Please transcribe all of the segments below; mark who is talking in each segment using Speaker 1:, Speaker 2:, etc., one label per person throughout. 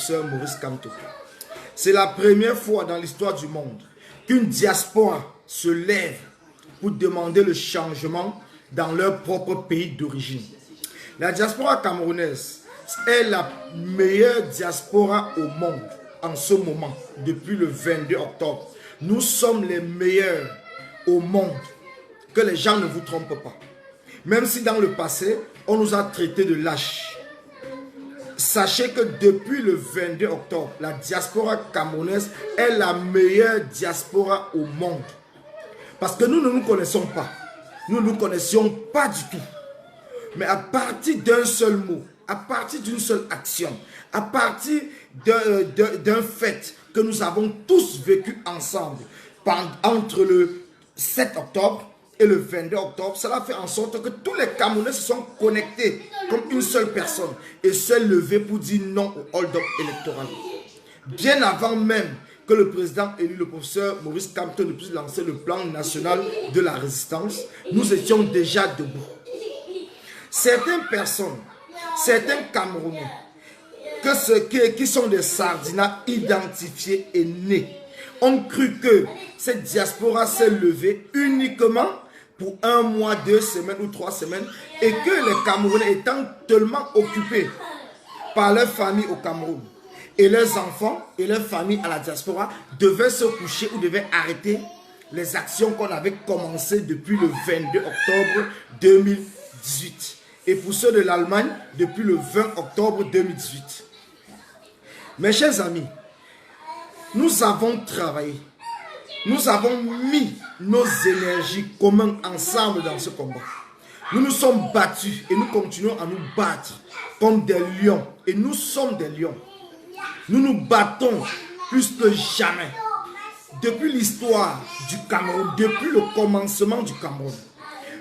Speaker 1: professeur Maurice Kamto. C'est la première fois dans l'histoire du monde qu'une diaspora se lève pour demander le changement dans leur propre pays d'origine. La diaspora camerounaise est la meilleure diaspora au monde en ce moment, depuis le 22 octobre. Nous sommes les meilleurs au monde, que les gens ne vous trompent pas. Même si dans le passé, on nous a traités de lâches. Sachez que depuis le 22 octobre, la diaspora camerounaise est la meilleure diaspora au monde. Parce que nous ne nous connaissons pas. Nous ne nous connaissions pas du tout. Mais à partir d'un seul mot, à partir d'une seule action, à partir d'un fait que nous avons tous vécu ensemble entre le 7 octobre et le 22 octobre, cela fait en sorte que tous les Camerounais se sont connectés comme une seule personne et se lever pour dire non au hold-up électoral. Bien avant même que le président élu, le professeur Maurice Kamto, ne puisse lancer le plan national de la résistance, nous étions déjà debout. Certaines personnes, certains Camerounais, qui sont des sardinats identifiés et nés, ont cru que cette diaspora s'est levée uniquement pour 1 mois, 2 semaines ou 3 semaines et que les Camerounais étant tellement occupés par leur famille au Cameroun et leurs enfants et leurs familles à la diaspora devaient se coucher ou devaient arrêter les actions qu'on avait commencées depuis le 22 octobre 2018 et pour ceux de l'Allemagne depuis le 20 octobre 2018. Mes chers amis, nous avons travaillé, nous avons mis nos énergies communes ensemble dans ce combat. Nous nous sommes battus et nous continuons à nous battre comme des lions. Et nous sommes des lions. Nous nous battons plus que jamais. Depuis l'histoire du Cameroun, depuis le commencement du Cameroun,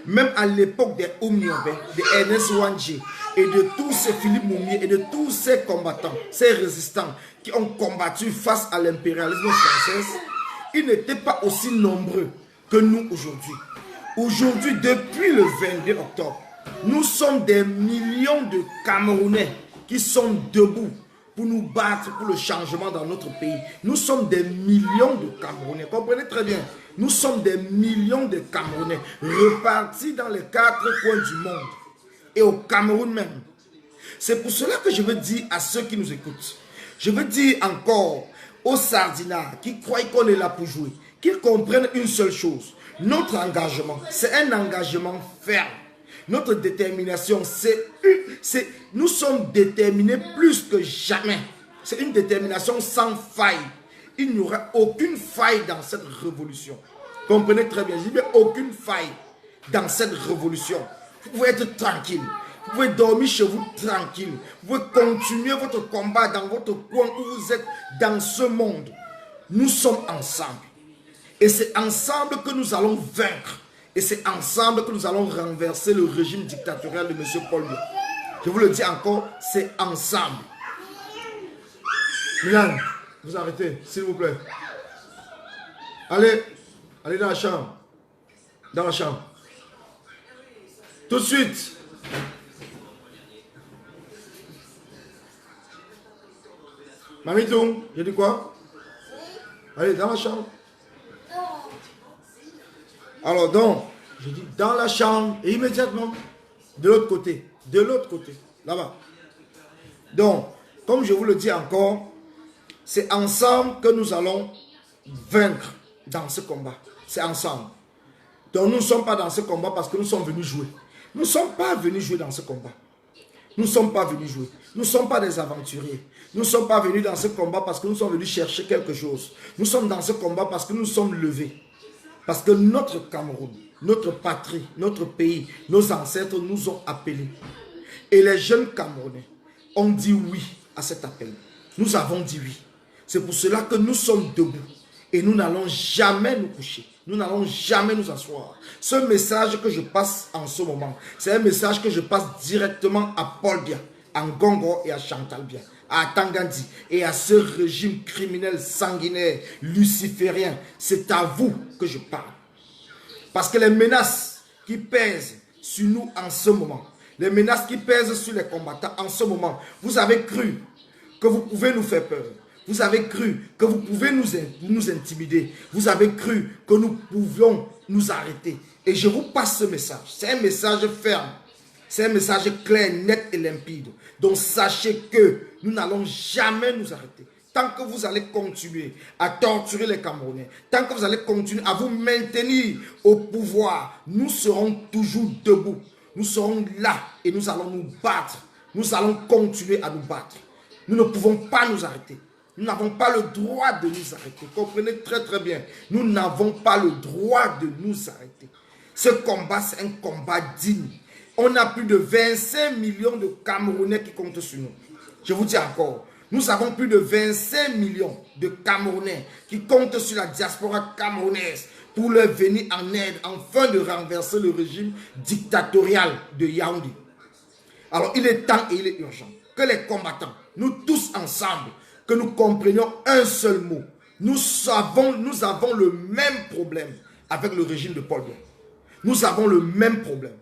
Speaker 1: même à l'époque des Oumniobé, de Ernest Ouandjé et de tous ces Philippe Moumié et de tous ces combattants, ces résistants qui ont combattu face à l'impérialisme français, ils n'étaient pas aussi nombreux que nous aujourd'hui. Aujourd'hui, depuis le 22 octobre, nous sommes des millions de Camerounais qui sont debout pour nous battre pour le changement dans notre pays. Nous sommes des millions de Camerounais. Comprenez très bien. Nous sommes des millions de Camerounais repartis dans les 4 coins du monde et au Cameroun même. C'est pour cela que je veux dire à ceux qui nous écoutent, je veux dire encore aux sardinards qui croient qu'on est là pour jouer, qu'ils comprennent une seule chose. Notre engagement, c'est un engagement ferme. Notre détermination, nous sommes déterminés plus que jamais. C'est une détermination sans faille. Il n'y aura aucune faille dans cette révolution. Comprenez très bien, je dis bien aucune faille dans cette révolution. Vous pouvez être tranquille. Vous pouvez dormir chez vous tranquille. Vous pouvez continuer votre combat dans votre coin où vous êtes dans ce monde. Nous sommes ensemble. Et c'est ensemble que nous allons vaincre. Et c'est ensemble que nous allons renverser le régime dictatorial de M. Paul Biya. Je vous le dis encore, c'est ensemble. Milan, vous arrêtez, s'il vous plaît. Allez dans la chambre. Dans la chambre. Tout de suite. Mamitou, j'ai dit quoi? Allez, dans la chambre. Alors donc, je dis dans la chambre et immédiatement de l'autre côté, là-bas. Donc, comme je vous le dis encore, c'est ensemble que nous allons vaincre dans ce combat. C'est ensemble. Donc nous ne sommes pas dans ce combat parce que nous sommes venus jouer. Nous ne sommes pas venus jouer dans ce combat. Nous ne sommes pas venus jouer. Nous ne sommes pas des aventuriers. Nous ne sommes pas venus dans ce combat parce que nous sommes venus chercher quelque chose. Nous sommes dans ce combat parce que nous sommes levés. Parce que notre Cameroun, notre patrie, notre pays, nos ancêtres nous ont appelés. Et les jeunes Camerounais ont dit oui à cet appel. Nous avons dit oui. C'est pour cela que nous sommes debout. Et nous n'allons jamais nous coucher. Nous n'allons jamais nous asseoir. Ce message que je passe en ce moment, c'est un message que je passe directement à Paul Biya, à Ngongo et à Chantal Biya, à Tangandi et à ce régime criminel sanguinaire, luciférien. C'est à vous que je parle. Parce que les menaces qui pèsent sur nous en ce moment, les menaces qui pèsent sur les combattants en ce moment, vous avez cru que vous pouvez nous faire peur. Vous avez cru que vous pouvez nous intimider. Vous avez cru que nous pouvions nous arrêter. Et je vous passe ce message. C'est un message ferme. C'est un message clair, net et limpide. Donc sachez que nous n'allons jamais nous arrêter. Tant que vous allez continuer à torturer les Camerounais, tant que vous allez continuer à vous maintenir au pouvoir, nous serons toujours debout. Nous serons là et nous allons nous battre. Nous allons continuer à nous battre. Nous ne pouvons pas nous arrêter. Nous n'avons pas le droit de nous arrêter. Comprenez très très bien. Nous n'avons pas le droit de nous arrêter. Ce combat, c'est un combat digne. On a plus de 25 millions de Camerounais qui comptent sur nous. Je vous dis encore, nous avons plus de 25 millions de Camerounais qui comptent sur la diaspora camerounaise pour leur venir en aide afin de renverser le régime dictatorial de Yaoundé. Alors il est temps et il est urgent que les combattants, nous tous ensemble, que nous comprenions un seul mot. Nous avons le même problème avec le régime de Paul Biya. Nous avons le même problème.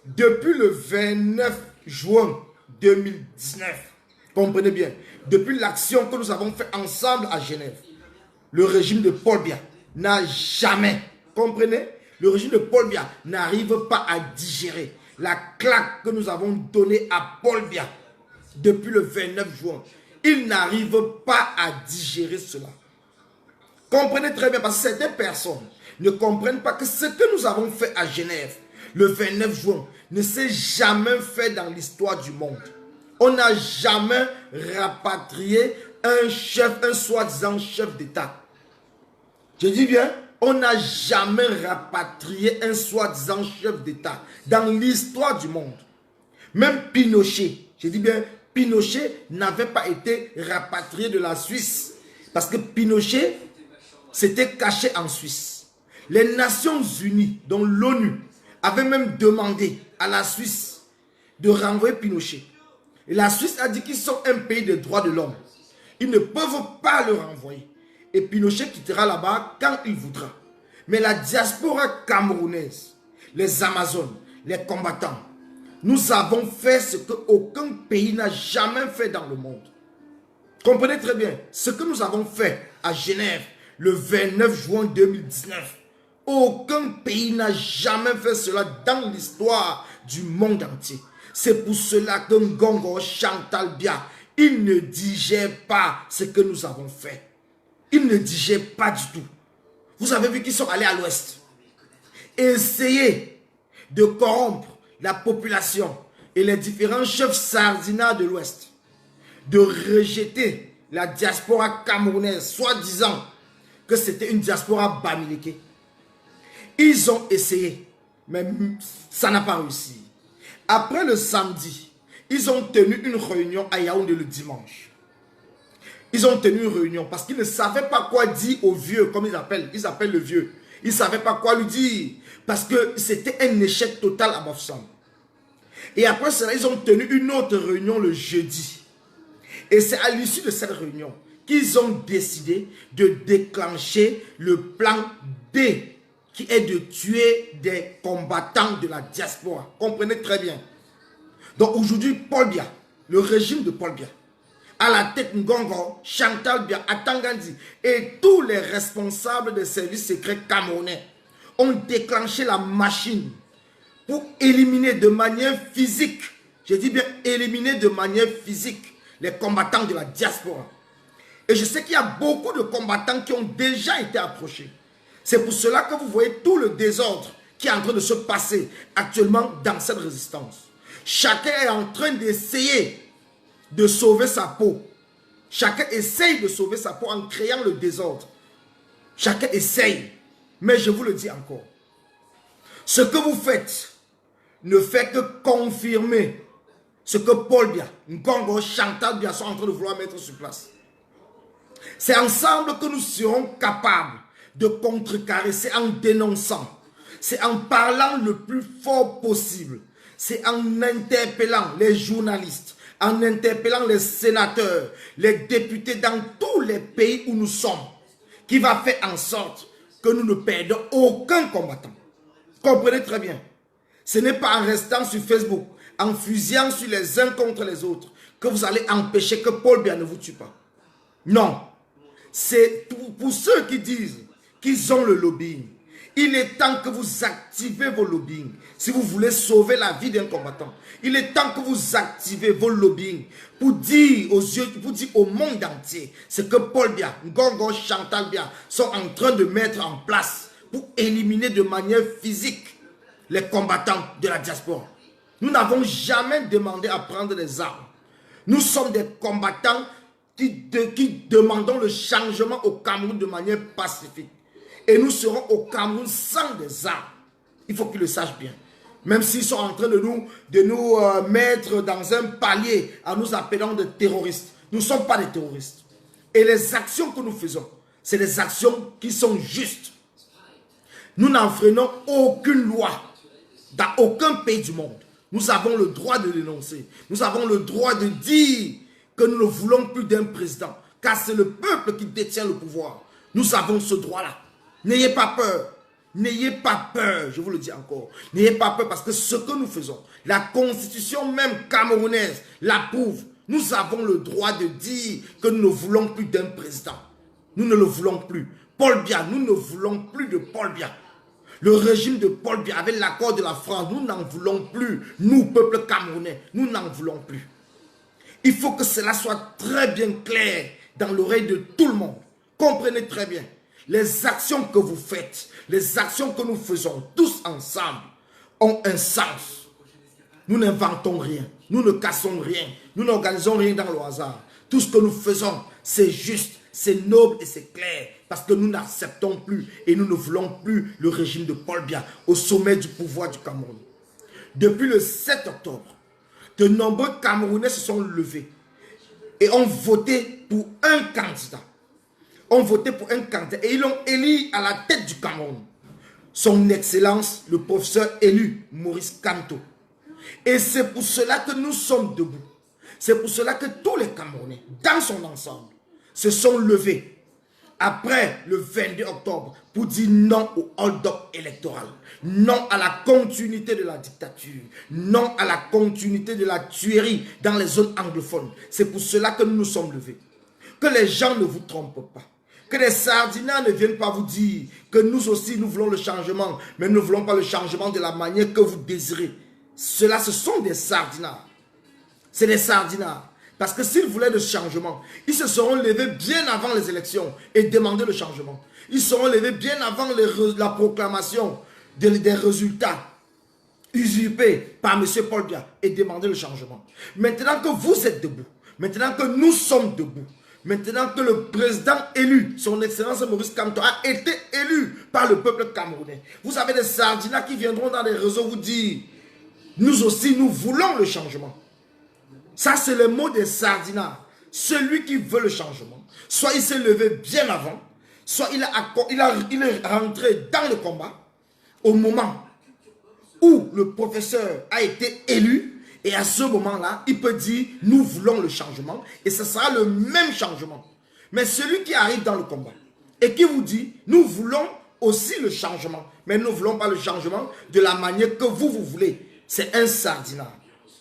Speaker 1: Depuis le 29 juin 2019, comprenez bien, depuis l'action que nous avons faite ensemble à Genève, le régime de Paul Biya n'a jamais, comprenez, le régime de Paul Biya n'arrive pas à digérer la claque que nous avons donnée à Paul Biya depuis le 29 juin. Il n'arrive pas à digérer cela. Comprenez très bien, parce que certaines personnes ne comprennent pas que ce que nous avons fait à Genève le 29 juin ne s'est jamais fait dans l'histoire du monde. On n'a jamais rapatrié un chef, un soi-disant chef d'État. Je dis bien, on n'a jamais rapatrié un soi-disant chef d'État dans l'histoire du monde. Même Pinochet, je dis bien, Pinochet n'avait pas été rapatrié de la Suisse parce que Pinochet s'était caché en Suisse. Les Nations Unies, dont l'ONU, avaient même demandé à la Suisse de renvoyer Pinochet. Et la Suisse a dit qu'ils sont un pays de droits de l'homme. Ils ne peuvent pas le renvoyer. Et Pinochet quittera là-bas quand il voudra. Mais la diaspora camerounaise, les Amazones, les combattants, nous avons fait ce qu'aucun pays n'a jamais fait dans le monde. Comprenez très bien, ce que nous avons fait à Genève le 29 juin 2019, aucun pays n'a jamais fait cela dans l'histoire du monde entier. C'est pour cela que Ngongo Chantal Biya, il ne digère pas ce que nous avons fait. Il ne digère pas du tout. Vous avez vu qu'ils sont allés à l'ouest. Essayer de corrompre la population et les différents chefs sardinats de l'ouest. De rejeter la diaspora camerounaise, soi-disant que c'était une diaspora bamileke. Ils ont essayé, mais ça n'a pas réussi. Après le samedi, ils ont tenu une réunion à Yaoundé le dimanche. Ils ont tenu une réunion parce qu'ils ne savaient pas quoi dire au vieux, comme ils appellent le vieux. Ils ne savaient pas quoi lui dire parce que c'était un échec total à Bafoussam. Et après cela, ils ont tenu une autre réunion le jeudi. Et c'est à l'issue de cette réunion qu'ils ont décidé de déclencher le plan B, qui est de tuer des combattants de la diaspora. Comprenez très bien. Donc aujourd'hui, Paul Biya, le régime de Paul Biya, à la tête Ngongo, Chantal Biya, Atangandi et tous les responsables des services secrets camerounais ont déclenché la machine pour éliminer de manière physique, je dis bien éliminer de manière physique les combattants de la diaspora. Et je sais qu'il y a beaucoup de combattants qui ont déjà été approchés. C'est pour cela que vous voyez tout le désordre qui est en train de se passer actuellement dans cette résistance. Chacun est en train d'essayer de sauver sa peau. Chacun essaye de sauver sa peau en créant le désordre. Chacun essaye. Mais je vous le dis encore. Ce que vous faites ne fait que confirmer ce que Paul Biya, Ngongo, Chantal Biya sont en train de vouloir mettre sur place. C'est ensemble que nous serons capables de contrecarrer. C'est en dénonçant. C'est en parlant le plus fort possible. C'est en interpellant les journalistes, en interpellant les sénateurs, les députés dans tous les pays où nous sommes, qui va faire en sorte que nous ne perdons aucun combattant. Comprenez très bien. Ce n'est pas en restant sur Facebook, en fusillant sur les uns contre les autres, que vous allez empêcher que Paul Biya ne vous tue pas. Non. C'est pour ceux qui disent qu'ils ont le lobbying. Il est temps que vous activez vos lobbying. Si vous voulez sauver la vie d'un combattant, il est temps que vous activez vos lobbying pour dire aux yeux, pour dire au monde entier ce que Paul Biya, Ngongo, Chantal Biya sont en train de mettre en place pour éliminer de manière physique les combattants de la diaspora. Nous n'avons jamais demandé à prendre des armes. Nous sommes des combattants qui demandons le changement au Cameroun de manière pacifique. Et nous serons au Cameroun sans des armes. Il faut qu'ils le sachent bien. Même s'ils sont en train de nous mettre dans un palier en nous appelant de terroristes. Nous ne sommes pas des terroristes. Et les actions que nous faisons, c'est des actions qui sont justes. Nous n'enfreignons aucune loi dans aucun pays du monde. Nous avons le droit de dénoncer. Nous avons le droit de dire que nous ne voulons plus d'un président. Car c'est le peuple qui détient le pouvoir. Nous avons ce droit-là. N'ayez pas peur. N'ayez pas peur. Je vous le dis encore. N'ayez pas peur parce que ce que nous faisons, la constitution même camerounaise l'approuve. Nous avons le droit de dire que nous ne voulons plus d'un président. Nous ne le voulons plus. Paul Biya, nous ne voulons plus de Paul Biya. Le régime de Paul Biya avec l'accord de la France, nous n'en voulons plus. Nous, peuple camerounais, nous n'en voulons plus. Il faut que cela soit très bien clair dans l'oreille de tout le monde. Comprenez très bien. Les actions que vous faites, les actions que nous faisons tous ensemble ont un sens. Nous n'inventons rien. Nous ne cassons rien. Nous n'organisons rien dans le hasard. Tout ce que nous faisons, c'est juste, c'est noble et c'est clair. Parce que nous n'acceptons plus et nous ne voulons plus le régime de Paul Biya au sommet du pouvoir du Cameroun. Depuis le 7 octobre, de nombreux Camerounais se sont levés et ont voté pour un candidat. Ont voté pour un candidat et ils l'ont élu à la tête du Cameroun. Son Excellence, le professeur élu Maurice Kamto. Et c'est pour cela que nous sommes debout. C'est pour cela que tous les Camerounais, dans son ensemble, se sont levés après le 22 octobre pour dire non au hold-up électoral, non à la continuité de la dictature, non à la continuité de la tuerie dans les zones anglophones. C'est pour cela que nous nous sommes levés. Que les gens ne vous trompent pas. Que les sardinats ne viennent pas vous dire que nous aussi nous voulons le changement, mais nous ne voulons pas le changement de la manière que vous désirez. Cela, ce sont des sardinats. C'est des sardinats. Parce que s'ils voulaient le changement, ils se seront levés bien avant les élections et demandé le changement. Ils seront levés bien avant la proclamation des résultats usurpés par M. Paul Biya et demandé le changement. Maintenant que vous êtes debout, maintenant que nous sommes debout, maintenant que le président élu, son Excellence Maurice Kamto, a été élu par le peuple camerounais, vous avez des sardinats qui viendront dans les réseaux vous dire, nous aussi nous voulons le changement. Ça, c'est le mot des sardinats. Celui qui veut le changement, soit il s'est levé bien avant, soit il est rentré dans le combat au moment où le professeur a été élu. Et à ce moment-là, il peut dire, nous voulons le changement. Et ce sera le même changement. Mais celui qui arrive dans le combat et qui vous dit, nous voulons aussi le changement. Mais nous ne voulons pas le changement de la manière que vous voulez. C'est un sardinat.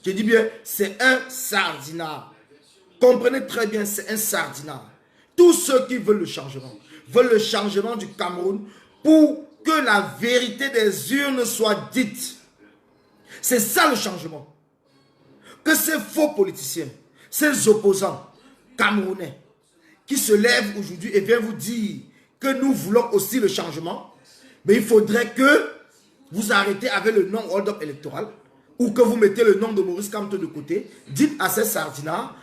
Speaker 1: Je dis bien, c'est un sardinat. Comprenez très bien, c'est un sardinat. Tous ceux qui veulent le changement du Cameroun pour que la vérité des urnes soit dite. C'est ça le changement. Que ces faux politiciens, ces opposants camerounais qui se lèvent aujourd'hui et viennent vous dire que nous voulons aussi le changement, mais il faudrait que vous arrêtez avec le non-hold-up électoral ou que vous mettez le nom de Maurice Kamto de côté, dites à ces sardinats,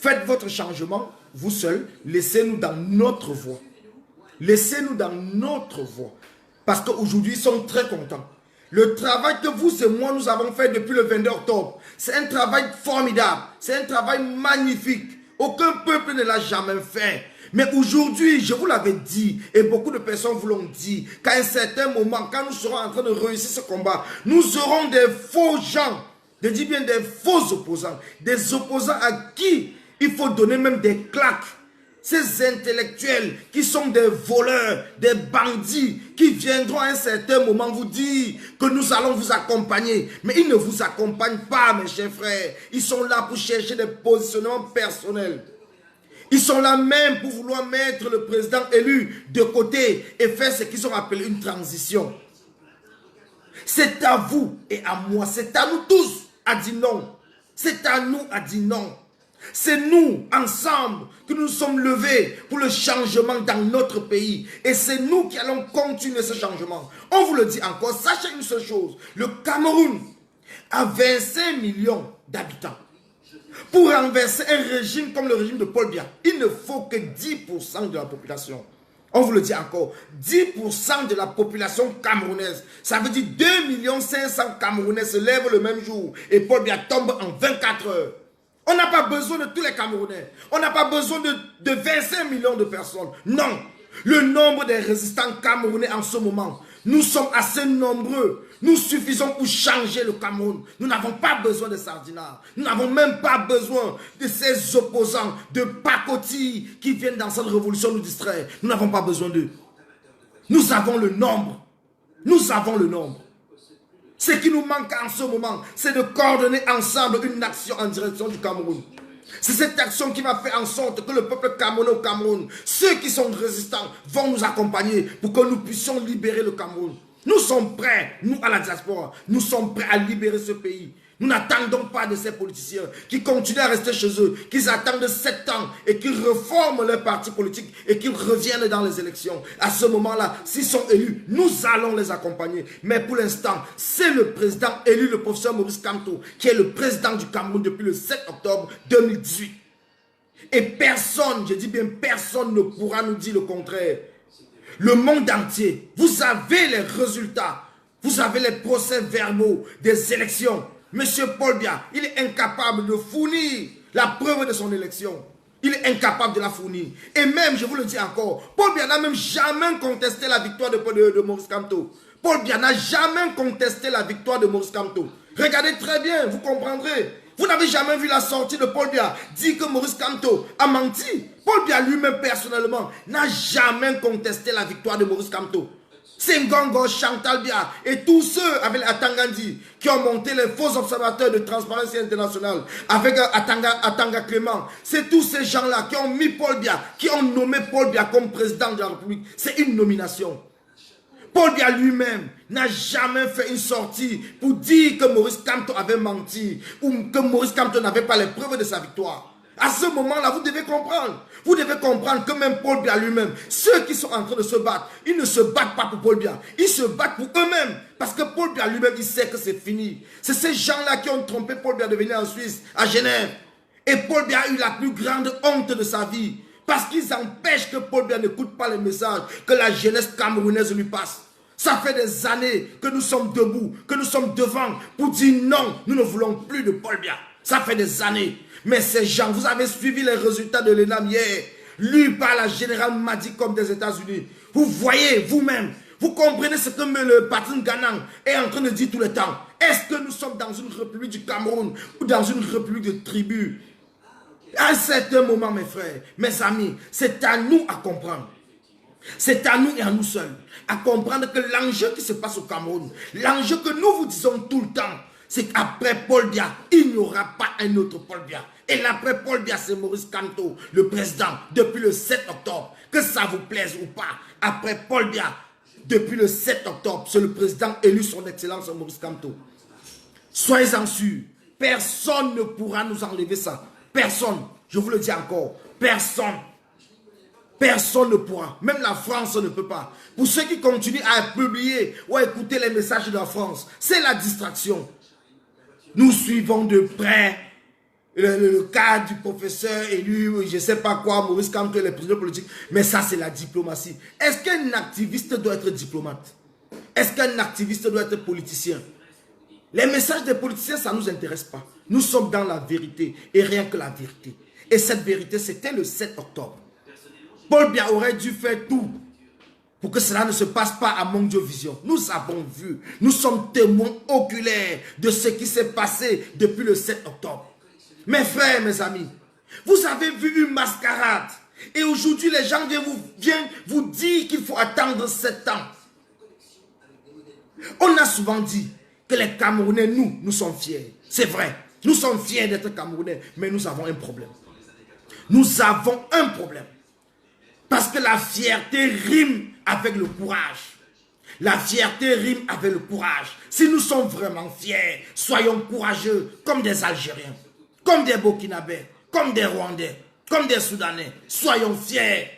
Speaker 1: faites votre changement, vous seuls, laissez-nous dans notre voie. Laissez-nous dans notre voie. Parce qu'aujourd'hui, ils sont très contents. Le travail que vous et moi, nous avons fait depuis le 22 octobre, c'est un travail formidable, c'est un travail magnifique. Aucun peuple ne l'a jamais fait. Mais aujourd'hui, je vous l'avais dit, et beaucoup de personnes vous l'ont dit, qu'à un certain moment, quand nous serons en train de réussir ce combat, nous aurons des faux gens, je dis bien des faux opposants, des opposants à qui il faut donner même des claques. ces intellectuels qui sont des voleurs, des bandits, qui viendront à un certain moment vous dire que nous allons vous accompagner. Mais ils ne vous accompagnent pas, mes chers frères. Ils sont là pour chercher des positionnements personnels. Ils sont là même pour vouloir mettre le président élu de côté et faire ce qu'ils ont appelé une transition. C'est à vous et à moi, c'est à nous tous à dire non. C'est à nous à dire non. C'est nous, ensemble, que nous sommes levés pour le changement dans notre pays. Et c'est nous qui allons continuer ce changement. On vous le dit encore, sachez une seule chose. Le Cameroun a 25 millions d'habitants. Pour renverser un régime comme le régime de Paul Biya, il ne faut que 10% de la population. On vous le dit encore, 10% de la population camerounaise. Ça veut dire 2 500 000 Camerounais se lèvent le même jour et Paul Biya tombe en 24 heures. On n'a pas besoin de tous les Camerounais. On n'a pas besoin de 25 millions de personnes. Non. Le nombre des résistants camerounais en ce moment, nous sommes assez nombreux. Nous suffisons pour changer le Cameroun. Nous n'avons pas besoin de sardinards. Nous n'avons même pas besoin de ces opposants, de pacotilles qui viennent dans cette révolution nous distraire. Nous n'avons pas besoin d'eux. Nous avons le nombre. Nous avons le nombre. Ce qui nous manque en ce moment, c'est de coordonner ensemble une action en direction du Cameroun. C'est cette action qui va faire en sorte que le peuple camerounais au Cameroun, ceux qui sont résistants, vont nous accompagner pour que nous puissions libérer le Cameroun. Nous sommes prêts, nous à la diaspora, nous sommes prêts à libérer ce pays. Nous n'attendons pas de ces politiciens qui continuent à rester chez eux, qu'ils attendent 7 ans et qu'ils reforment leur parti politique et qu'ils reviennent dans les élections. À ce moment-là, s'ils sont élus, nous allons les accompagner. Mais pour l'instant, c'est le président élu, le professeur Maurice Kamto, qui est le président du Cameroun depuis le 7 octobre 2018. Et personne, je dis bien personne, ne pourra nous dire le contraire. Le monde entier, vous avez les résultats, vous avez les procès-verbaux des élections. Monsieur Paul Biya, il est incapable de fournir la preuve de son élection. Il est incapable de la fournir. Et même, je vous le dis encore, Paul Biya n'a même jamais contesté la victoire de Maurice Kamto. Paul Biya n'a jamais contesté la victoire de Maurice Kamto. Regardez très bien, vous comprendrez. Vous n'avez jamais vu la sortie de Paul Biya dire que Maurice Kamto a menti. Paul Biya lui-même personnellement n'a jamais contesté la victoire de Maurice Kamto. Senghor, Chantal Biya et tous ceux avec Atangandi qui ont monté les faux observateurs de Transparency International avec Atanga Clément, c'est tous ces gens-là qui ont mis Paul Biya, qui ont nommé Paul Biya comme président de la République. C'est une nomination. Paul Biya lui-même n'a jamais fait une sortie pour dire que Maurice Kamto avait menti ou que Maurice Kamto n'avait pas les preuves de sa victoire. À ce moment-là, vous devez comprendre. Vous devez comprendre que même Paul Biya lui-même, ceux qui sont en train de se battre, ils ne se battent pas pour Paul Biya. Ils se battent pour eux-mêmes. Parce que Paul Biya lui-même, il sait que c'est fini. C'est ces gens-là qui ont trompé Paul Biya de venir en Suisse, à Genève. Et Paul Biya a eu la plus grande honte de sa vie. Parce qu'ils empêchent que Paul Biya n'écoute pas les messages que la jeunesse camerounaise lui passe. Ça fait des années que nous sommes debout, que nous sommes devant pour dire non, nous ne voulons plus de Paul Biya. Ça fait des années. Mais ces gens, vous avez suivi les résultats de l'ENAM hier, lus par la générale Madicom des États-Unis. Vous voyez vous-même, vous comprenez ce que le patron Ganang est en train de dire tout le temps. Est-ce que nous sommes dans une république du Cameroun ou dans une république de tribus? À un certain moment, mes frères, mes amis, c'est à nous à comprendre. C'est à nous et à nous seuls à comprendre que l'enjeu qui se passe au Cameroun, l'enjeu que nous vous disons tout le temps, c'est qu'après Paul Biya, il n'y aura pas un autre Paul Biya. Et l'après Paul Biya, c'est Maurice Kamto, le président, depuis le 7 octobre. Que ça vous plaise ou pas, après Paul Biya, depuis le 7 octobre, c'est le président élu son excellence Maurice Kamto. Soyez-en sûrs, personne ne pourra nous enlever ça. Personne, je vous le dis encore, personne. Personne ne pourra, même la France ne peut pas. Pour ceux qui continuent à publier ou à écouter les messages de la France, c'est la distraction. Nous suivons de près le cas du professeur élu, je ne sais pas quoi, Maurice Kamto et les prisonniers politiques, mais ça c'est la diplomatie. Est-ce qu'un activiste doit être diplomate? Est-ce qu'un activiste doit être politicien? Les messages des politiciens, ça ne nous intéresse pas. Nous sommes dans la vérité et rien que la vérité. Et cette vérité, c'était le 7 octobre. Paul Biya aurait dû faire tout pour que cela ne se passe pas à Mondiovision. Nous avons vu, nous sommes témoins oculaires de ce qui s'est passé depuis le 7 octobre. Mes frères, mes amis, vous avez vu une mascarade Et aujourd'hui, les gens viennent vous dire qu'il faut attendre 7 ans. On a souvent dit que les Camerounais, nous sommes fiers. C'est vrai, nous sommes fiers d'être Camerounais, mais nous avons un problème. Nous avons un problème. Parce que la fierté rime avec le courage. La fierté rime avec le courage. Si nous sommes vraiment fiers, soyons courageux comme des Algériens, comme des Burkinabés, comme des Rwandais, comme des Soudanais. Soyons fiers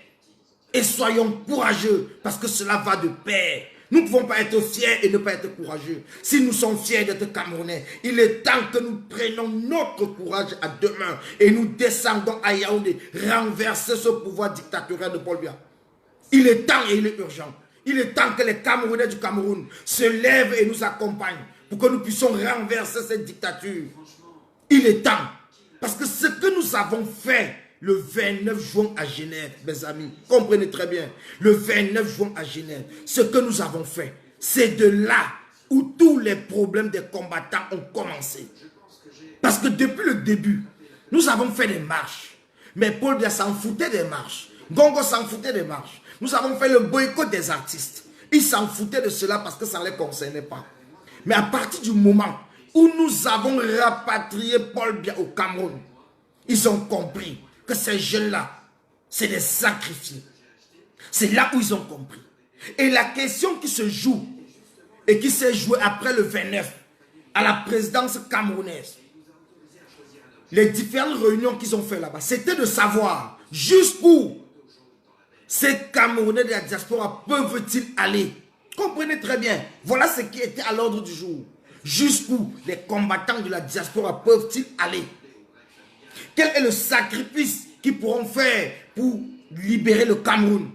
Speaker 1: et soyons courageux parce que cela va de pair. Nous ne pouvons pas être fiers et ne pas être courageux. Si nous sommes fiers d'être Camerounais, il est temps que nous prenions notre courage à deux mains et nous descendons à Yaoundé, renverser ce pouvoir dictatorial de Paul Biya. Il est temps et il est urgent. Il est temps que les Camerounais du Cameroun se lèvent et nous accompagnent pour que nous puissions renverser cette dictature. Il est temps. Parce que ce que nous avons fait le 29 juin à Genève, mes amis, comprenez très bien, le 29 juin à Genève, ce que nous avons fait, c'est de là où tous les problèmes des combattants ont commencé. Parce que depuis le début, nous avons fait des marches. Mais Paul Biya s'en foutait des marches. Gongo s'en foutait des marches. Nous avons fait le boycott des artistes. Ils s'en foutaient de cela parce que ça ne les concernait pas. Mais à partir du moment où nous avons rapatrié Paul Biya au Cameroun, ils ont compris que ces jeunes-là, c'est des sacrifiés. C'est là où ils ont compris. Et la question qui se joue, et qui s'est jouée après le 29, à la présidence camerounaise, les différentes réunions qu'ils ont fait là-bas, c'était de savoir jusqu'où ces Camerounais de la diaspora peuvent-ils aller. Comprenez très bien, voilà ce qui était à l'ordre du jour. Jusqu'où les combattants de la diaspora peuvent-ils aller? Quel est le sacrifice qu'ils pourront faire pour libérer le Cameroun?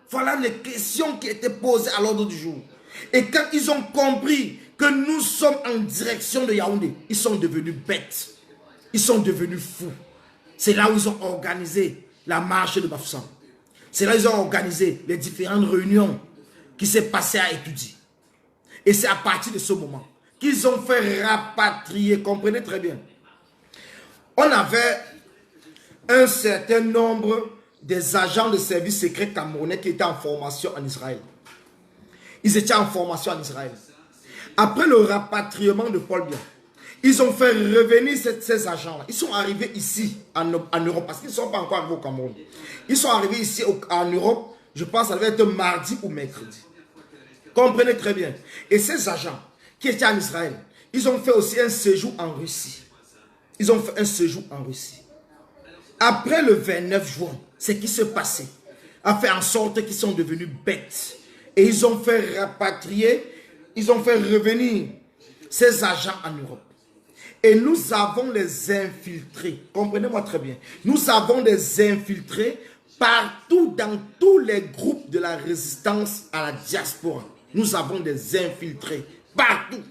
Speaker 1: Voilà les questions qui étaient posées à l'ordre du jour. Et quand ils ont compris que nous sommes en direction de Yaoundé, ils sont devenus bêtes. Ils sont devenus fous. C'est là où ils ont organisé la marche de Bafoussam. C'est là où ils ont organisé les différentes réunions qui s'est passées à étudier. Et c'est à partir de ce moment qu'ils ont fait rapatrier, comprenez très bien. On avait un certain nombre des agents de services secrets camerounais qui étaient en formation en Israël. Ils étaient en formation en Israël. Après le rapatriement de Paul Biya, ils ont fait revenir ces agents-là. Ils sont arrivés ici en Europe parce qu'ils ne sont pas encore arrivés au Cameroun. Ils sont arrivés ici en Europe, je pense que ça devait être mardi ou mercredi. Comprenez très bien. Et ces agents qui étaient en Israël, ils ont fait aussi un séjour en Russie. Ils ont fait un séjour en Russie. Après le 29 juin, ce qui s'est passé a fait en sorte qu'ils sont devenus bêtes. Et ils ont fait rapatrier, ils ont fait revenir ces agents en Europe. Et nous avons les infiltrés. Comprenez-moi très bien. Nous avons des infiltrés partout dans tous les groupes de la résistance à la diaspora. Nous avons des infiltrés partout.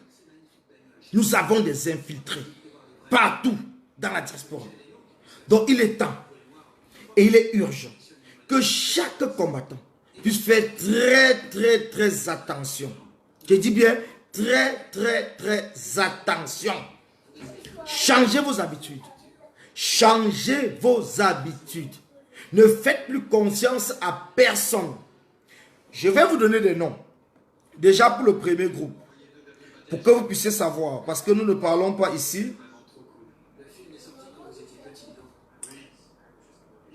Speaker 1: Nous avons des infiltrés partout dans la diaspora. Donc il est temps et il est urgent que chaque combattant puisse faire très attention. Je dis bien très attention. Changez vos habitudes. Changez vos habitudes. Ne faites plus confiance à personne. Je vais vous donner des noms. Déjà pour le premier groupe. Pour que vous puissiez savoir. Parce que nous ne parlons pas ici.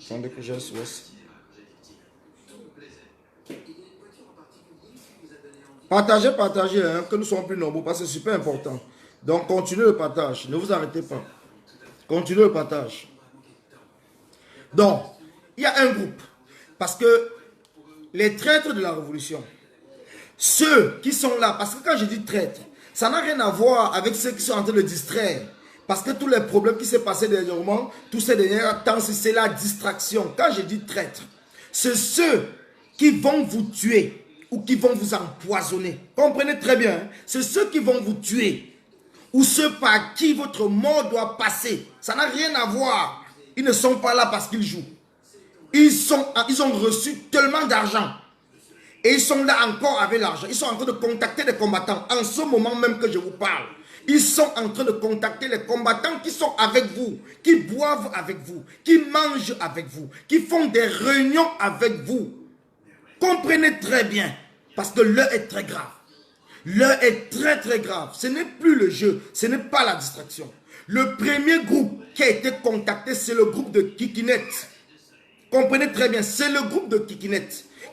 Speaker 1: Attendez que je souhaite. Partagez, hein, que nous soyons plus nombreux. Parce que c'est super important. Donc continuez le partage. Ne vous arrêtez pas. Continuez le partage. Donc, il y a un groupe. Parce que les traîtres de la révolution, ceux qui sont là, parce que quand je dis traîtres, ça n'a rien à voir avec ceux qui sont en train de distraire. Parce que tous les problèmes qui s'est passé dernièrement, tous ces derniers temps, c'est la distraction. Quand je dis traître, c'est ceux qui vont vous tuer ou qui vont vous empoisonner. Comprenez très bien, hein? C'est ceux qui vont vous tuer ou ceux par qui votre mort doit passer. Ça n'a rien à voir. Ils ne sont pas là parce qu'ils jouent. Ils ont reçu tellement d'argent. Et ils sont là encore avec l'argent. Ils sont en train de contacter des combattants. En ce moment même que je vous parle, Ils sont en train de contacter les combattants qui sont avec vous, qui boivent avec vous, qui mangent avec vous, qui font des réunions avec vous. Comprenez très bien, parce que l'heure est très grave. L'heure est très très grave. Ce n'est plus le jeu, ce n'est pas la distraction. Le premier groupe qui a été contacté, c'est le groupe de Kikinet. Comprenez très bien, c'est le groupe de Kikinet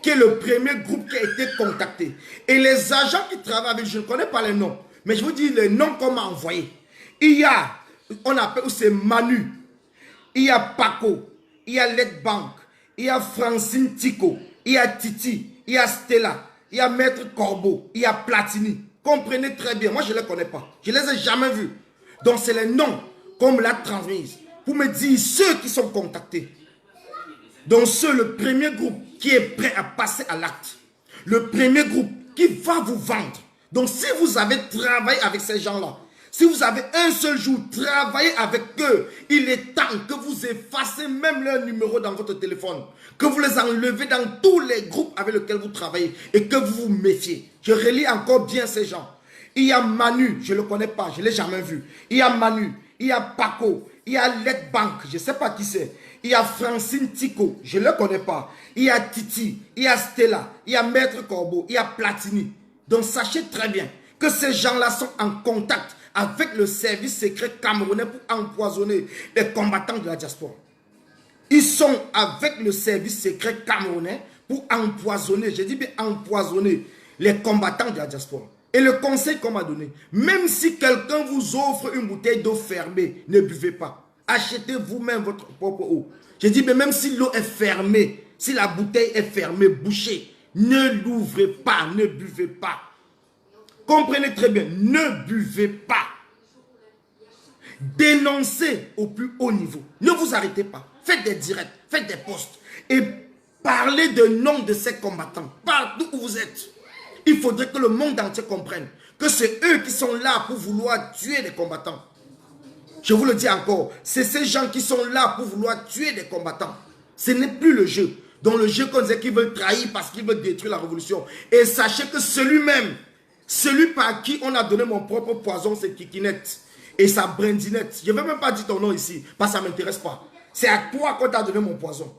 Speaker 1: qui est le premier groupe qui a été contacté. Et les agents qui travaillent avec, je ne connais pas les noms, mais je vous dis les noms qu'on m'a envoyés. Il y a, on appelle, c'est Manu, il y a Paco, il y a Letbank, il y a Francine Tico, il y a Titi, il y a Stella, il y a Maître Corbeau, il y a Platini. Comprenez très bien, moi je ne les connais pas, je ne les ai jamais vus. Donc c'est les noms qu'on me l'a transmis pour me dire ceux qui sont contactés. Donc c'est le premier groupe qui est prêt à passer à l'acte. Le premier groupe qui va vous vendre. Donc si vous avez travaillé avec ces gens-là, si vous avez un seul jour travaillé avec eux, il est temps que vous effacez même leur numéro dans votre téléphone, que vous les enlevez dans tous les groupes avec lesquels vous travaillez et que vous vous méfiez. Je relis encore bien ces gens. Il y a Manu, je ne le connais pas, je ne l'ai jamais vu. Il y a Manu, il y a Paco, il y a Letbank, je ne sais pas qui c'est. Il y a Francine Tico, je ne le connais pas. Il y a Titi, il y a Stella, il y a Maître Corbeau, il y a Platini. Donc sachez très bien que ces gens-là sont en contact avec le service secret camerounais pour empoisonner les combattants de la diaspora. Ils sont avec le service secret camerounais pour empoisonner, je dis bien empoisonner les combattants de la diaspora. Et le conseil qu'on m'a donné, même si quelqu'un vous offre une bouteille d'eau fermée, ne buvez pas. Achetez vous-même votre propre eau. Je dis, mais même si l'eau est fermée, si la bouteille est fermée, bouchée, ne l'ouvrez pas, ne buvez pas. Comprenez très bien, ne buvez pas. Dénoncez au plus haut niveau. Ne vous arrêtez pas. Faites des directs, faites des posts. Et parlez de nom de ces combattants. Partout où vous êtes. Il faudrait que le monde entier comprenne que c'est eux qui sont là pour vouloir tuer des combattants. Je vous le dis encore, c'est ces gens qui sont là pour vouloir tuer des combattants. Ce n'est plus le jeu. Donc le jeu qu'on disait qu'ils veulent trahir parce qu'ils veulent détruire la révolution. Et sachez que celui-même, celui par qui on a donné mon propre poison, c'est Kikinet et sa brindinette. Je ne vais même pas dire ton nom ici, parce que ça ne m'intéresse pas. C'est à toi qu'on t'a donné mon poison.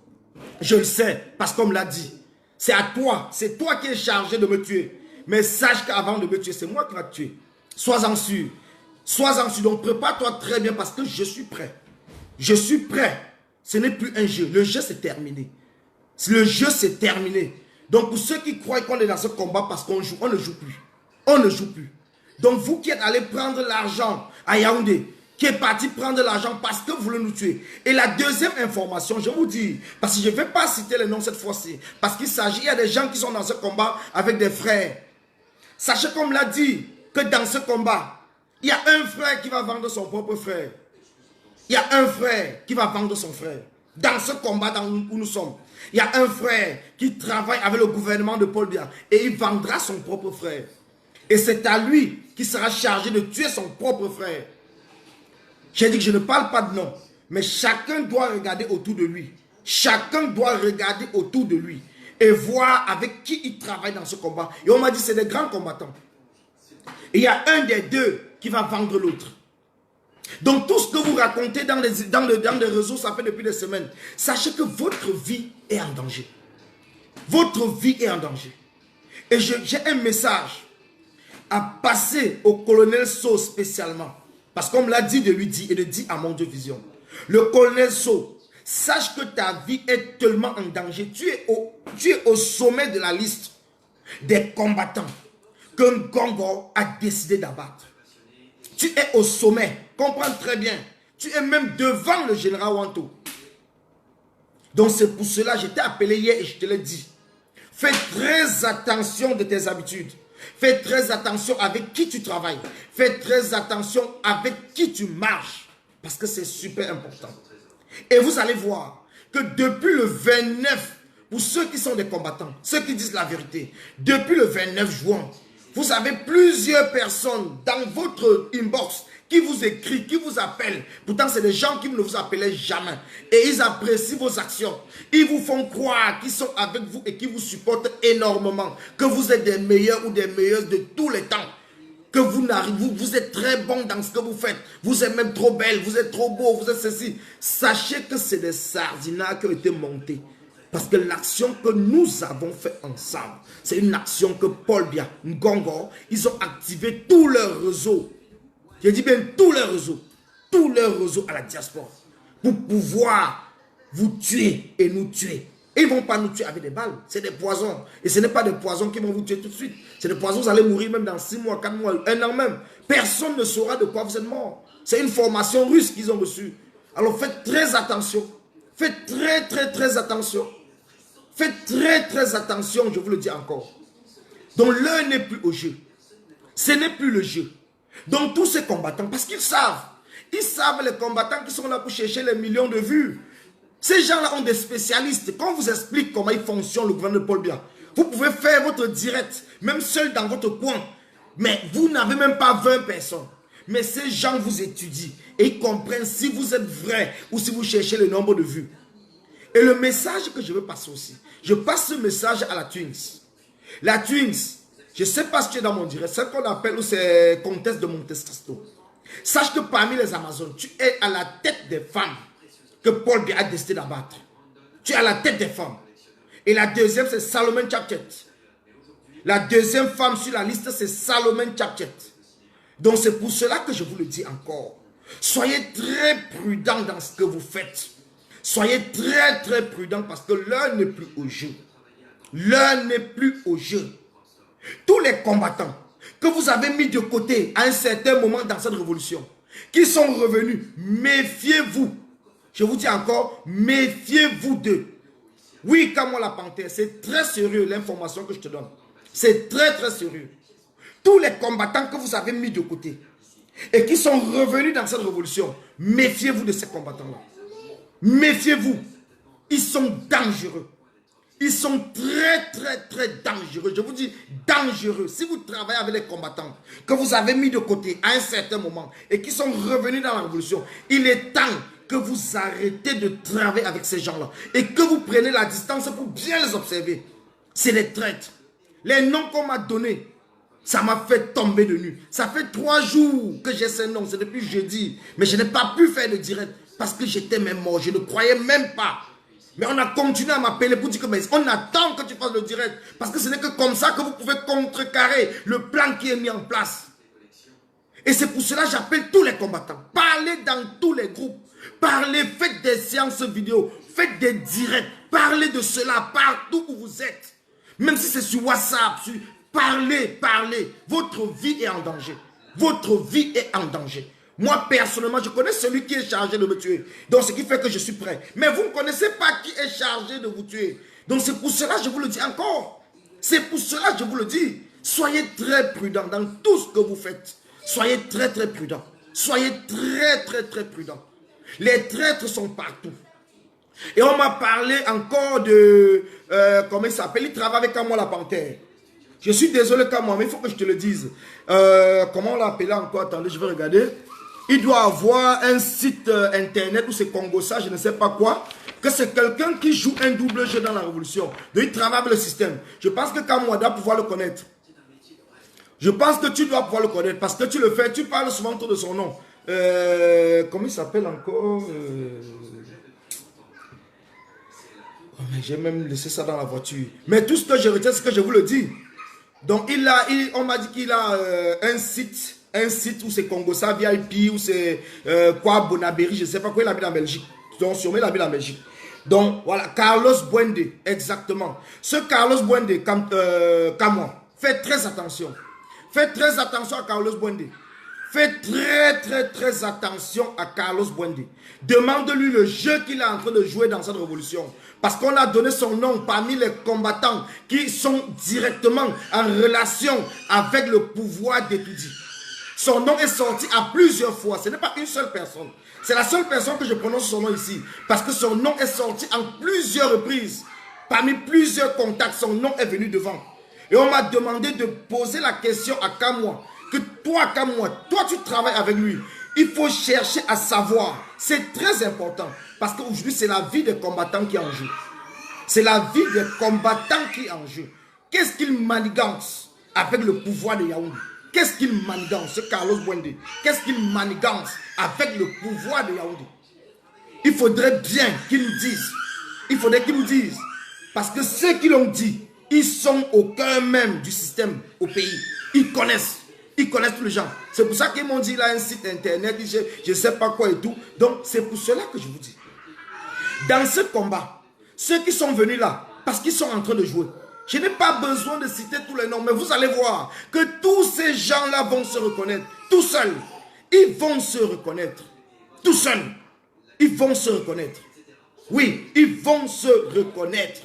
Speaker 1: Je le sais, parce qu'on me l'a dit. C'est à toi, c'est toi qui es chargé de me tuer. Mais sache qu'avant de me tuer, c'est moi qui vais te tuer. Sois-en sûr. Sois-en sûr. Donc prépare-toi très bien parce que je suis prêt. Je suis prêt. Ce n'est plus un jeu. Le jeu c'est terminé. Le jeu c'est terminé. Donc pour ceux qui croient qu'on est dans ce combat parce qu'on joue, on ne joue plus. On ne joue plus. Donc vous qui êtes allés prendre l'argent à Yaoundé, qui est parti prendre l'argent parce que vous voulez nous tuer. Et la deuxième information, je vous dis, parce que je ne vais pas citer les noms cette fois-ci, parce qu'il s'agit, il y a des gens qui sont dans ce combat avec des frères. Sachez comme l'a dit, que dans ce combat, il y a un frère qui va vendre son propre frère. Il y a un frère qui va vendre son frère. Dans ce combat où nous sommes, il y a un frère qui travaille avec le gouvernement de Paul Biya et il vendra son propre frère. Et c'est à lui qui sera chargé de tuer son propre frère. J'ai dit que je ne parle pas de nom, mais chacun doit regarder autour de lui. Chacun doit regarder autour de lui et voir avec qui il travaille dans ce combat. Et on m'a dit c'est des grands combattants. Et il y a un des deux qui va vendre l'autre. Donc tout ce que vous racontez dans les réseaux, ça fait depuis des semaines. Sachez que votre vie est en danger. Votre vie est en danger. Et j'ai un message à passer au colonel So spécialement. Parce qu'on me l'a dit de lui dire et de dire à mon Dieu Vision. Le colonel So, sache que ta vie est tellement en danger. Tu es au sommet de la liste des combattants qu'un Gongo a décidé d'abattre. Tu es au sommet. Comprends très bien. Tu es même devant le général Wanto. Donc c'est pour cela que je t'ai appelé hier et je te l'ai dit. Fais très attention de tes habitudes. Fais très attention avec qui tu travailles. Fais très attention avec qui tu marches. Parce que c'est super important. Et vous allez voir que depuis le 29, pour ceux qui sont des combattants, ceux qui disent la vérité, depuis le 29 juin, vous avez plusieurs personnes dans votre inbox qui vous écrivent, qui vous appellent. Pourtant, c'est des gens qui ne vous appelaient jamais. Et ils apprécient vos actions. Ils vous font croire qu'ils sont avec vous et qu'ils vous supportent énormément. Que vous êtes des meilleurs ou des meilleures de tous les temps. que vous êtes très bon dans ce que vous faites. Vous êtes même trop belle, vous êtes trop beau, vous êtes ceci. Sachez que c'est des sardinats qui ont été montés. Parce que l'action que nous avons fait ensemble, c'est une action que Paul Biya, Ngongo, ils ont activé tout leur réseau. Je dis bien tout leur réseau à la diaspora. Pour pouvoir vous tuer et nous tuer. Et ils ne vont pas nous tuer avec des balles. C'est des poisons. Et ce n'est pas des poisons qui vont vous tuer tout de suite. C'est des poisons, vous allez mourir même dans 6 mois, 4 mois, 1 an même. Personne ne saura de quoi vous êtes mort. C'est une formation russe qu'ils ont reçue. Alors faites très attention. Faites très attention. Faites très attention, je vous le dis encore. Donc l'heure n'est plus au jeu. Ce n'est plus le jeu. Donc tous ces combattants, parce qu'ils savent les combattants qui sont là pour chercher les millions de vues. Ces gens-là ont des spécialistes. Quand on vous explique comment il fonctionne le gouvernement de Paul Biya, vous pouvez faire votre direct, même seul dans votre coin. Mais vous n'avez même pas 20 personnes. Mais ces gens vous étudient et ils comprennent si vous êtes vrai ou si vous cherchez le nombre de vues. Et le message que je veux passer aussi, je passe ce message à la Twins. La Twins, je ne sais pas si tu es dans mon direct, c'est ce qu'on appelle ou c'est Comtesse de Monte Cristo. Sache que parmi les Amazones, tu es à la tête des femmes que Paul Biya a décidé d'abattre. Tu es à la tête des femmes. Et la deuxième, c'est Salomon Tchapchet. La deuxième femme sur la liste, c'est Salomon Tchapchet. Donc c'est pour cela que je vous le dis encore. Soyez très prudents dans ce que vous faites. Soyez très prudents parce que l'heure n'est plus au jeu. L'heure n'est plus au jeu. Tous les combattants que vous avez mis de côté à un certain moment dans cette révolution, qui sont revenus, méfiez-vous. Je vous dis encore, méfiez-vous d'eux. Oui, Kamwa la Panthère, c'est très sérieux l'information que je te donne. C'est très sérieux. Tous les combattants que vous avez mis de côté et qui sont revenus dans cette révolution, méfiez-vous de ces combattants-là. Méfiez-vous. Ils sont dangereux. Ils sont très dangereux. Je vous dis dangereux. Si vous travaillez avec les combattants que vous avez mis de côté à un certain moment et qui sont revenus dans la révolution, il est temps que vous arrêtez de travailler avec ces gens-là et que vous preniez la distance pour bien les observer. C'est des traîtres. Les noms qu'on m'a donnés, ça m'a fait tomber de nuit. Ça fait 3 jours que j'ai ces noms. C'est depuis jeudi. Mais je n'ai pas pu faire de direct parce que j'étais même mort. Je ne croyais même pas. Mais on a continué à m'appeler pour dire que mais on attend que tu fasses le direct. Parce que ce n'est que comme ça que vous pouvez contrecarrer le plan qui est mis en place. Et c'est pour cela que j'appelle tous les combattants. Parlez dans tous les groupes. Parlez, faites des séances vidéo. Faites des directs. Parlez de cela partout où vous êtes. Même si c'est sur WhatsApp. Parlez. Votre vie est en danger. Votre vie est en danger. Moi, personnellement, je connais celui qui est chargé de me tuer. Donc, ce qui fait que je suis prêt. Mais vous ne connaissez pas qui est chargé de vous tuer. Donc, c'est pour cela que je vous le dis encore. C'est pour cela que je vous le dis. Soyez très prudents dans tout ce que vous faites. Soyez très prudents. Soyez très prudents. Les traîtres sont partout. Et on m'a parlé encore de... comment il s'appelle? Il travaille avec Kamwa la Panthère. Je suis désolé Kamwa, mais il faut que je te le dise. Comment on l'a appelé encore? Attendez, je vais regarder. Il doit avoir un site internet où c'est Congosa, je ne sais pas quoi. Que c'est quelqu'un qui joue un double jeu dans la révolution. Donc il travaille avec le système. Je pense que Kamwa doit pouvoir le connaître. Je pense que tu dois pouvoir le connaître parce que tu le fais, tu parles souvent autour de son nom. Comment il s'appelle encore oh, j'ai même laissé ça dans la voiture. Mais tout ce que je retiens, c'est ce que je vous le dis. Donc on m'a dit qu'il a un site où c'est Congosa VIP, où c'est quoi Bonabéry, je ne sais pas quoi, il habite en Belgique. Donc sûrement il habite en Belgique. Donc voilà, Carlos Bwende, exactement. Ce Carlos Bwende, Kamwa, faites très attention. Faites très attention à Carlos Bwende. Faites très attention à Carlos Bwende. Demande-lui le jeu qu'il est en train de jouer dans cette révolution. Parce qu'on a donné son nom parmi les combattants qui sont directement en relation avec le pouvoir d'Etoudi. Son nom est sorti à plusieurs fois. Ce n'est pas une seule personne. C'est la seule personne que je prononce son nom ici. Parce que son nom est sorti en plusieurs reprises. Parmi plusieurs contacts, son nom est venu devant. Et on m'a demandé de poser la question à Kamwa. Que toi, Kamwa, toi tu travailles avec lui. Il faut chercher à savoir. C'est très important. Parce qu'aujourd'hui, c'est la vie des combattants qui est en jeu. C'est la vie des combattants qui est en jeu. Qu'est-ce qu'ils manigance avec le pouvoir de Yaoundé? qu'est-ce qu'il manigance, ce Carlos Bwende? Qu'est-ce qu'il manigance avec le pouvoir de Yaoundé? Il faudrait bien qu'ils nous disent. Il faudrait qu'ils nous disent. Parce que ceux qui l'ont dit, ils sont au cœur même du système au pays. Ils connaissent tous les gens. C'est pour ça qu'ils m'ont dit, il a un site internet, je ne sais pas quoi et tout. Donc, c'est pour cela que je vous dis. Dans ce combat, ceux qui sont venus là, parce qu'ils sont en train de jouer, je n'ai pas besoin de citer tous les noms, mais vous allez voir que tous ces gens-là vont se reconnaître, tout seuls. Ils vont se reconnaître, tout seuls. Ils vont se reconnaître. Oui, ils vont se reconnaître.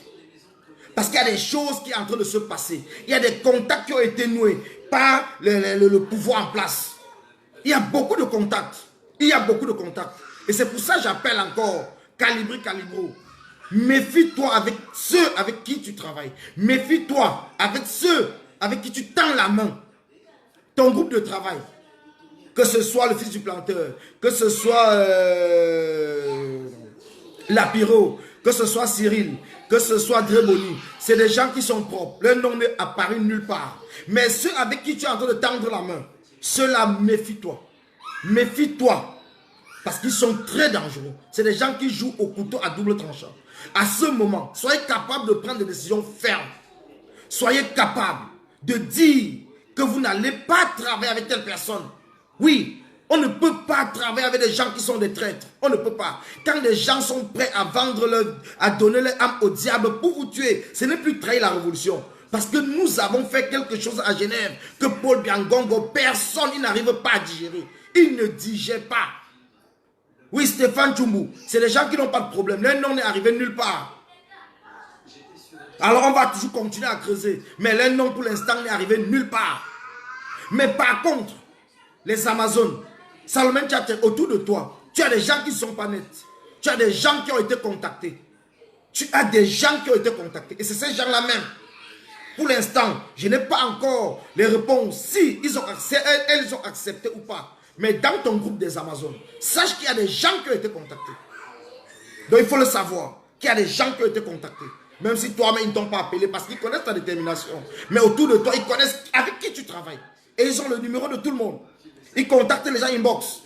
Speaker 1: Parce qu'il y a des choses qui sont en train de se passer. Il y a des contacts qui ont été noués par le pouvoir en place. Il y a beaucoup de contacts. Il y a beaucoup de contacts. Et c'est pour ça que j'appelle encore Calibri Calibro. Méfie-toi avec ceux avec qui tu travailles. Méfie-toi avec ceux avec qui tu tends la main. Ton groupe de travail. Que ce soit le fils du planteur, que ce soit Lapiro, que ce soit Cyril, que ce soit Dreboni, c'est des gens qui sont propres. Leur nom n'est apparu nulle part. Mais ceux avec qui tu es en train de tendre la main, ceux-là, méfie-toi. Méfie-toi. Parce qu'ils sont très dangereux. C'est des gens qui jouent au couteau à double tranchant. À ce moment, soyez capable de prendre des décisions fermes. Soyez capable de dire que vous n'allez pas travailler avec telle personne. Oui, on ne peut pas travailler avec des gens qui sont des traîtres. On ne peut pas. Quand les gens sont prêts à vendre à donner leur âme au diable pour vous tuer, ce n'est plus trahir la révolution. Parce que nous avons fait quelque chose à Genève que Paul Biangongo, personne, il n'arrive pas à digérer. Il ne digère pas. Oui, Stéphane Tchoumou, c'est des gens qui n'ont pas de problème. Leur nom n'est arrivé nulle part. Alors on va toujours continuer à creuser. Mais leur nom pour l'instant n'est arrivé nulle part. Mais par contre, les Amazones, Salomon Tchatcher, autour de toi, tu as des gens qui ne sont pas nets. Tu as des gens qui ont été contactés. Tu as des gens qui ont été contactés. Et c'est ces gens-là même. Pour l'instant, je n'ai pas encore les réponses. Si elles ont accepté ou pas. Mais dans ton groupe des Amazones, sache qu'il y a des gens qui ont été contactés. Donc il faut le savoir, qu'il y a des gens qui ont été contactés. Même si toi-même ils ne t'ont pas appelé parce qu'ils connaissent ta détermination. Mais autour de toi, ils connaissent avec qui tu travailles. Et ils ont le numéro de tout le monde. Ils contactent les gens inbox.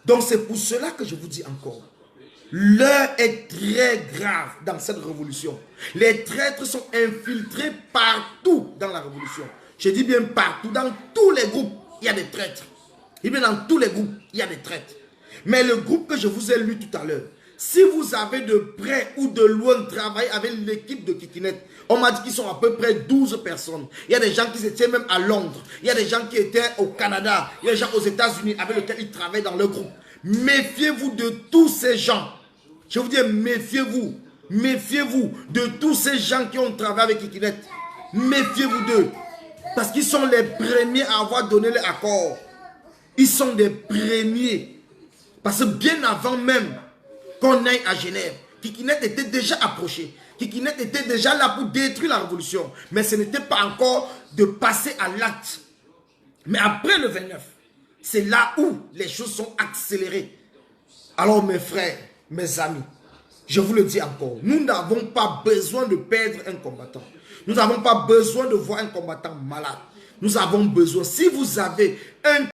Speaker 1: Donc c'est pour cela que je vous dis encore. L'heure est très grave dans cette révolution. Les traîtres sont infiltrés partout dans la révolution. Je dis bien partout. Dans tous les groupes, il y a des traîtres. Et bien dans tous les groupes, il y a des traîtres. Mais le groupe que je vous ai lu tout à l'heure, si vous avez de près ou de loin travaillé avec l'équipe de Kikinet, on m'a dit qu'ils sont à peu près 12 personnes. Il y a des gens qui étaient même à Londres. Il y a des gens qui étaient au Canada. Il y a des gens aux États-Unis avec lesquels ils travaillent dans leur groupe. Méfiez-vous de tous ces gens. Je vous dis, méfiez-vous. Méfiez-vous de tous ces gens qui ont travaillé avec Kikinet. Méfiez-vous d'eux. Parce qu'ils sont les premiers à avoir donné l'accord. Ils sont les premiers. Parce que bien avant même qu'on aille à Genève, Kikinet était déjà approché. Kikinet était déjà là pour détruire la révolution. Mais ce n'était pas encore de passer à l'acte. Mais après le 29, c'est là où les choses sont accélérées. Alors mes frères, mes amis, je vous le dis encore, nous n'avons pas besoin de perdre un combattant. Nous n'avons pas besoin de voir un combattant malade. Nous avons besoin, si vous avez un